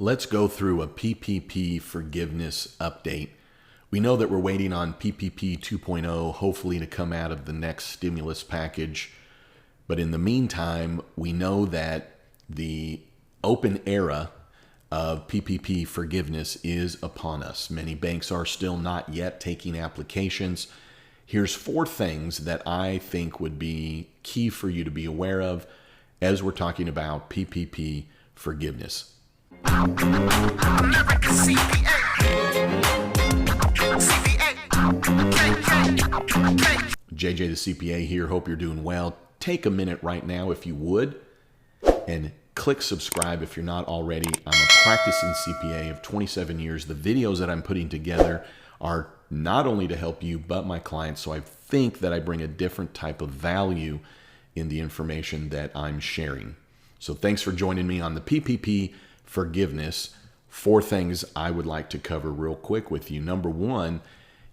Let's go through a PPP forgiveness update. We know that we're waiting on PPP 2.0, hopefully to come out of the next stimulus package. But in the meantime, we know that the open era of PPP forgiveness is upon us. Many banks are still not yet taking applications. Here's 4 things that I think would be key for you to be aware of as we're talking about PPP forgiveness. JJ the CPA here. Hope you're doing well. Take a minute right now, if you would, and click subscribe if you're not already. I'm a practicing CPA of 27 years. The videos that I'm putting together are not only to help you, but my clients. So I think that I bring a different type of value in the information that I'm sharing. So thanks for joining me on the PPP forgiveness. 4 things I would like to cover real quick with you. Number 1,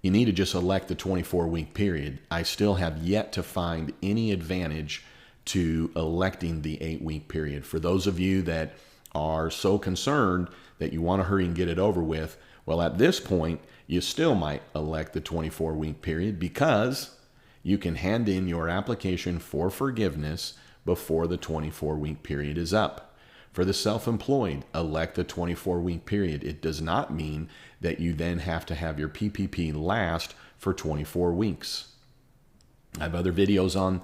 you need to just elect the 24-week period. I still have yet to find any advantage to electing the 8-week period. For those of you that are so concerned that you want to hurry and get it over with, well, at this point, you still might elect the 24-week period because you can hand in your application for forgiveness before the 24-week period is up. For the self-employed, elect the 24-week period. It does not mean that you then have to have your PPP last for 24 weeks. I have other videos on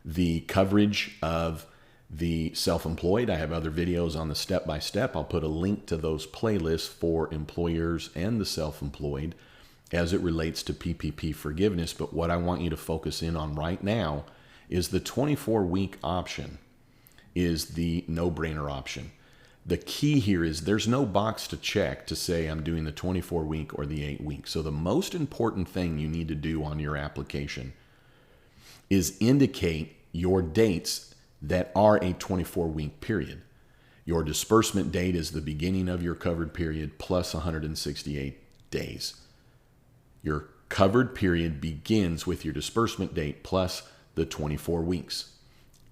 the coverage of the self-employed. I have other videos on the step-by-step. I'll put a link to those playlists for employers and the self-employed as it relates to PPP forgiveness. But what I want you to focus in on right now is the 24-week option is the no-brainer option. The key here is there's no box to check to say I'm doing the 24-week or the 8-week. So the most important thing you need to do on your application is indicate your dates that are a 24-week period. Your disbursement date is the beginning of your covered period plus 168 days. Your covered period begins with your disbursement date plus the 24 weeks.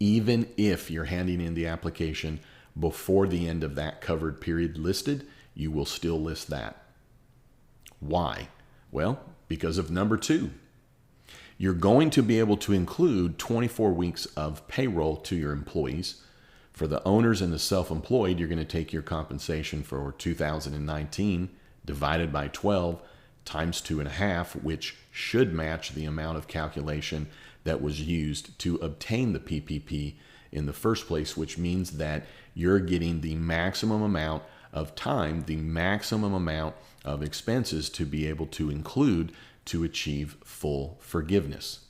Even if you're handing in the application before the end of that covered period listed, you will still list that. Why? Well, because of number 2. You're going to be able to include 24 weeks of payroll to your employees. For the owners and the self-employed, you're going to take your compensation for 2019 divided by 12 times 2.5, which should match the amount of calculation that was used to obtain the PPP in the first place, which means that you're getting the maximum amount of time, the maximum amount of expenses to be able to include to achieve full forgiveness.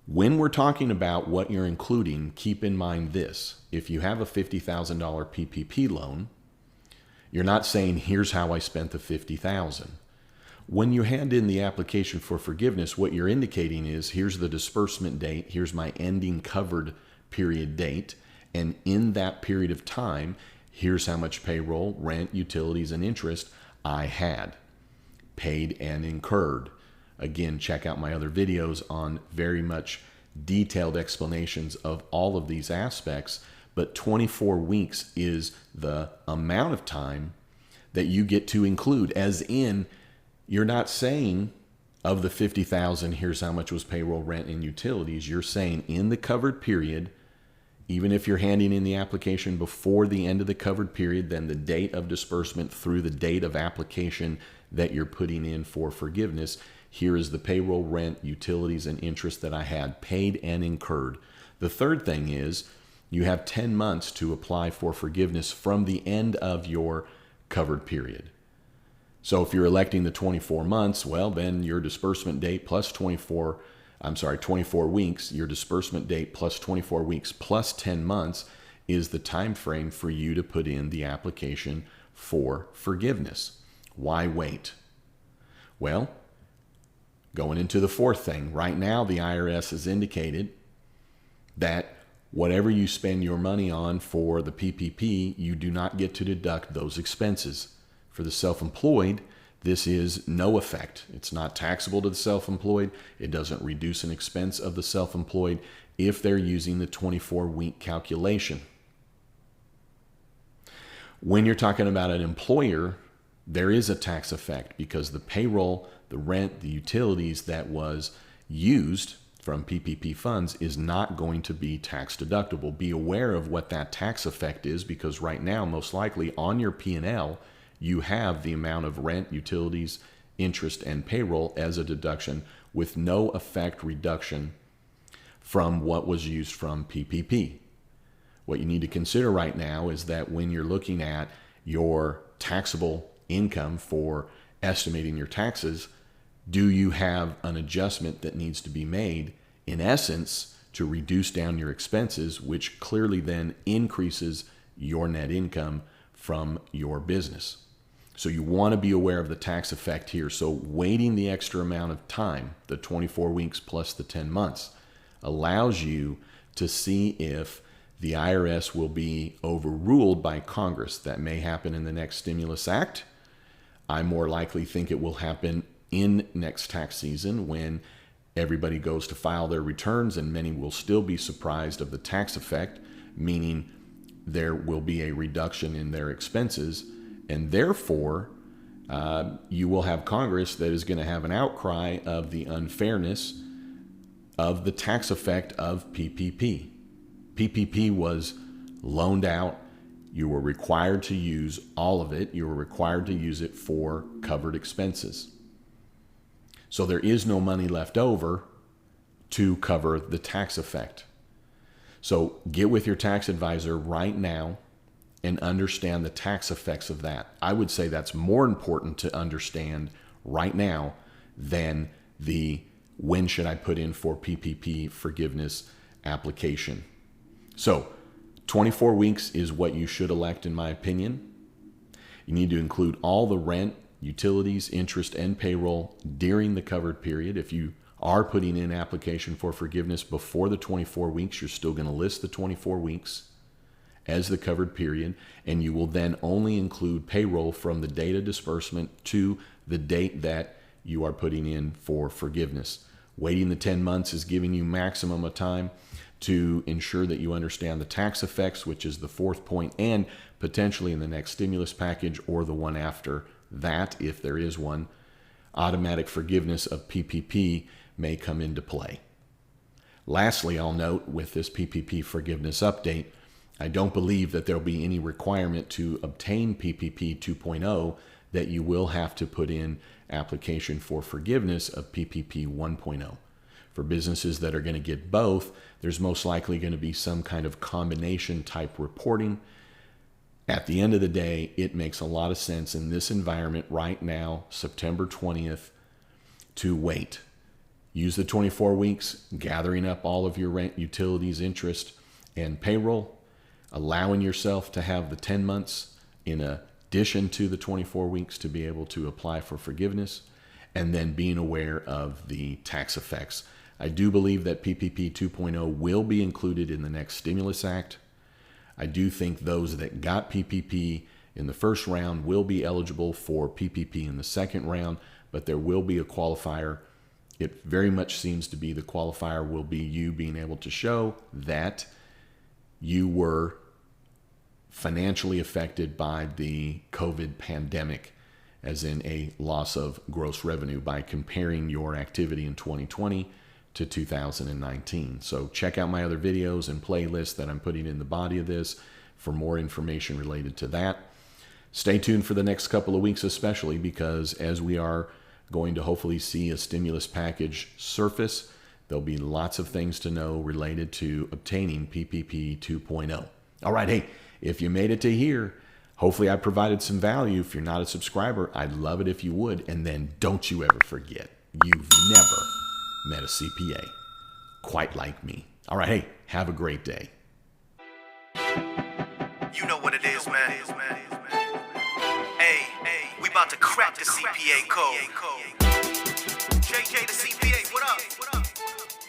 When we're talking about what you're including, keep in mind this. If you have a $50,000 PPP loan, you're not saying, here's how I spent the $50,000. When you hand in the application for forgiveness, what you're indicating is, here's the disbursement date, here's my ending covered period date, and in that period of time, here's how much payroll, rent, utilities, and interest I had, paid and incurred. Again, check out my other videos on very much detailed explanations of all of these aspects, but 24 weeks is the amount of time that you get to include, as in, you're not saying of the $50,000, here's how much was payroll, rent, and utilities. You're saying in the covered period, even if you're handing in the application before the end of the covered period, then the date of disbursement through the date of application that you're putting in for forgiveness, here is the payroll, rent, utilities, and interest that I had paid and incurred. The third thing is you have 10 months to apply for forgiveness from the end of your covered period. So if you're electing the 24 months, well, then your disbursement date plus 24 weeks, your disbursement date plus 24 weeks plus 10 months is the time frame for you to put in the application for forgiveness. Why wait? Well, going into the 4th thing, right now the IRS has indicated that whatever you spend your money on for the PPP, you do not get to deduct those expenses. For the self-employed, this is no effect. It's not taxable to the self-employed. It doesn't reduce an expense of the self-employed if they're using the 24-week calculation. When you're talking about an employer, there is a tax effect because the payroll, the rent, the utilities that was used from PPP funds is not going to be tax deductible. Be aware of what that tax effect is, because right now, most likely on your P&L, you have the amount of rent, utilities, interest, and payroll as a deduction with no effect reduction from what was used from PPP. What you need to consider right now is that when you're looking at your taxable income for estimating your taxes, do you have an adjustment that needs to be made, in essence, to reduce down your expenses, which clearly then increases your net income from your business? So you want to be aware of the tax effect here. So waiting the extra amount of time, the 24 weeks plus the 10 months, allows you to see if the IRS will be overruled by Congress. That may happen in the next stimulus act. I more likely think it will happen in next tax season when everybody goes to file their returns, and many will still be surprised of the tax effect, meaning there will be a reduction in their expenses, and therefore you will have Congress that is going to have an outcry of the unfairness of the tax effect of PPP. PPP was loaned out. You were required to use all of it. You were required to use it for covered expenses. So there is no money left over to cover the tax effect. So get with your tax advisor right now and understand the tax effects of that. I would say that's more important to understand right now than the when should I put in for PPP forgiveness application. So 24 weeks is what you should elect, in my opinion. You need to include all the rent, utilities, interest, and payroll during the covered period. If you are putting in application for forgiveness before the 24 weeks, you're still going to list the 24 weeks as the covered period, and you will then only include payroll from the date of disbursement to the date that you are putting in for forgiveness. Waiting the 10 months is giving you maximum of time to ensure that you understand the tax effects, which is the fourth point, and potentially in the next stimulus package or the one after that, if there is one, automatic forgiveness of PPP may come into play. Lastly, I'll note with this PPP forgiveness update, I don't believe that there'll be any requirement to obtain PPP 2.0 that you will have to put in application for forgiveness of PPP 1.0. For businesses that are going to get both, there's most likely going to be some kind of combination type reporting. At the end of the day, it makes a lot of sense in this environment right now, September 20th, to wait. Use the 24 weeks, gathering up all of your rent, utilities, interest, and payroll, allowing yourself to have the 10 months in addition to the 24 weeks to be able to apply for forgiveness, and then being aware of the tax effects. I do believe that PPP 2.0 will be included in the next stimulus act. I do think those that got PPP in the first round will be eligible for PPP in the second round, but there will be a qualifier. It very much seems to be the qualifier will be you being able to show that you were financially affected by the COVID pandemic, as in a loss of gross revenue by comparing your activity in 2020 to 2019. So check out my other videos and playlists that I'm putting in the body of this for more information related to that. Stay tuned for the next couple of weeks, especially because as we are going to hopefully see a stimulus package surface, there'll be lots of things to know related to obtaining PPP 2.0. All right, hey, if you made it to here, hopefully I provided some value. If you're not a subscriber, I'd love it if you would. And then don't you ever forget, you've never met a CPA quite like me. All right, hey, have a great day. You know what it is, man. Hey, we about to crack the CPA code. JJ the CPA, what up?